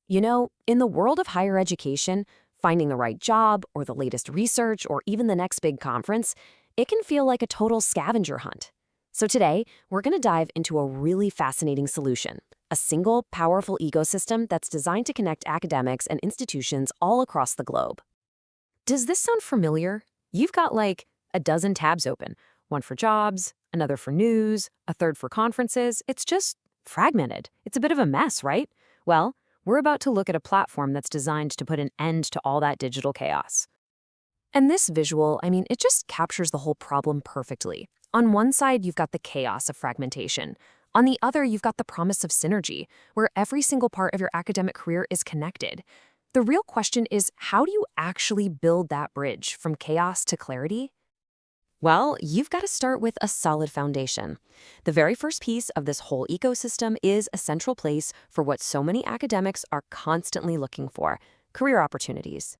In the world of higher education, finding the right job or the latest research or even the next big conference, it can feel like a total scavenger hunt. So today, we're going to dive into a really fascinating solution, a single, powerful ecosystem that's designed to connect academics and institutions all across the globe. Does this sound familiar? You've got like a dozen tabs open, one for jobs, another for news, a third for conferences. It's just fragmented. It's a bit of a mess, right? Well, we're about to look at a platform that's designed to put an end to all that digital chaos. And this visual, it just captures the whole problem perfectly. On one side, you've got the chaos of fragmentation. On the other, you've got the promise of synergy, where every single part of your academic career is connected. The real question is, how do you actually build that bridge from chaos to clarity? Well, you've got to start with a solid foundation. The very first piece of this whole ecosystem is a central place for what so many academics are constantly looking for: career opportunities.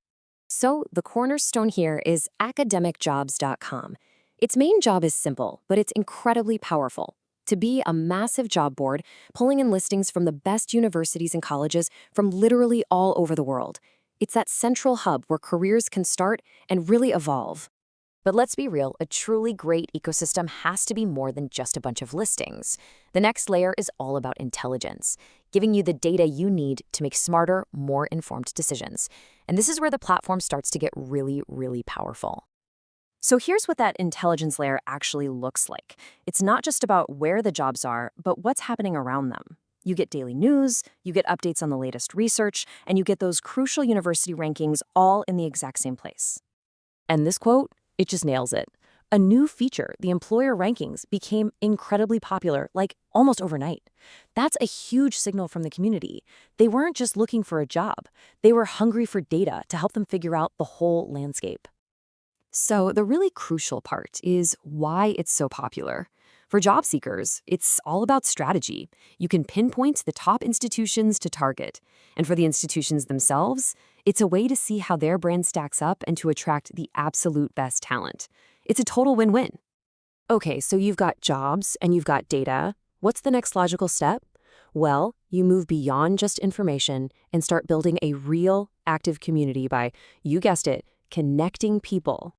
So the cornerstone here is AcademicJobs.com. Its main job is simple, but it's incredibly powerful: to be a massive job board, pulling in listings from the best universities and colleges from literally all over the world. It's that central hub where careers can start and really evolve. But let's be real, a truly great ecosystem has to be more than just a bunch of listings. The next layer is all about intelligence, giving you the data you need to make smarter, more informed decisions. And this is where the platform starts to get really, really powerful. So here's what that intelligence layer actually looks like. It's not just about where the jobs are, but what's happening around them. You get daily news, you get updates on the latest research, and you get those crucial university rankings all in the exact same place. And this quote, it just nails it. A new feature, the employer rankings, became incredibly popular, like almost overnight. That's a huge signal from the community. They weren't just looking for a job. They were hungry for data to help them figure out the whole landscape. So the really crucial part is why it's so popular. For job seekers, it's all about strategy. You can pinpoint the top institutions to target. And for the institutions themselves, it's a way to see how their brand stacks up and to attract the absolute best talent. It's a total win-win. Okay, so you've got jobs and you've got data. What's the next logical step? Well, you move beyond just information and start building a real, active community by, you guessed it, connecting people.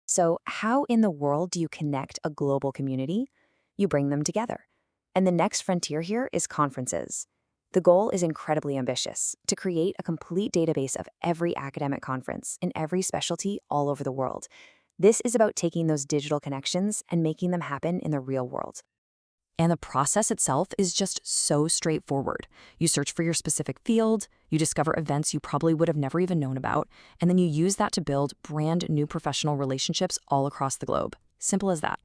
So how in the world do you connect a global community? You bring them together. And the next frontier here is conferences. The goal is incredibly ambitious: to create a complete database of every academic conference in every specialty all over the world. This is about taking those digital connections and making them happen in the real world. And the process itself is just so straightforward. You search for your specific field, you discover events you probably would have never even known about, and then you use that to build brand new professional relationships all across the globe. Simple as that.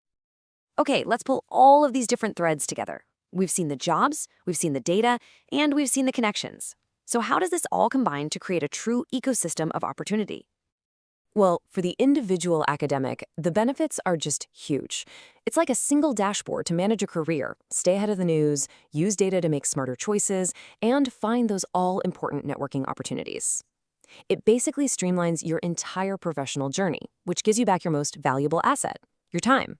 Okay, let's pull all of these different threads together. We've seen the jobs, we've seen the data, and we've seen the connections. So how does this all combine to create a true ecosystem of opportunity? Well, for the individual academic, the benefits are just huge. It's like a single dashboard to manage a career, stay ahead of the news, use data to make smarter choices, and find those all-important networking opportunities. It basically streamlines your entire professional journey, which gives you back your most valuable asset: your time.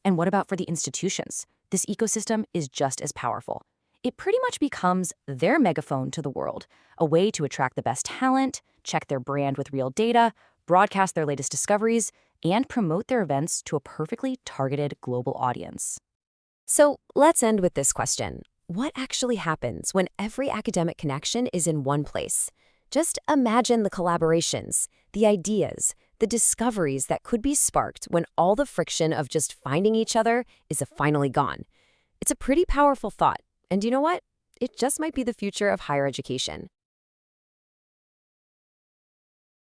And what about for the institutions? This ecosystem is just as powerful. It pretty much becomes their megaphone to the world, a way to attract the best talent, check their brand with real data, broadcast their latest discoveries, and promote their events to a perfectly targeted global audience. So let's end with this question. What actually happens when every academic connection is in one place? Just imagine the collaborations, the ideas, the discoveries that could be sparked when all the friction of just finding each other is finally gone. It's a pretty powerful thought, and you know what? It just might be the future of higher education.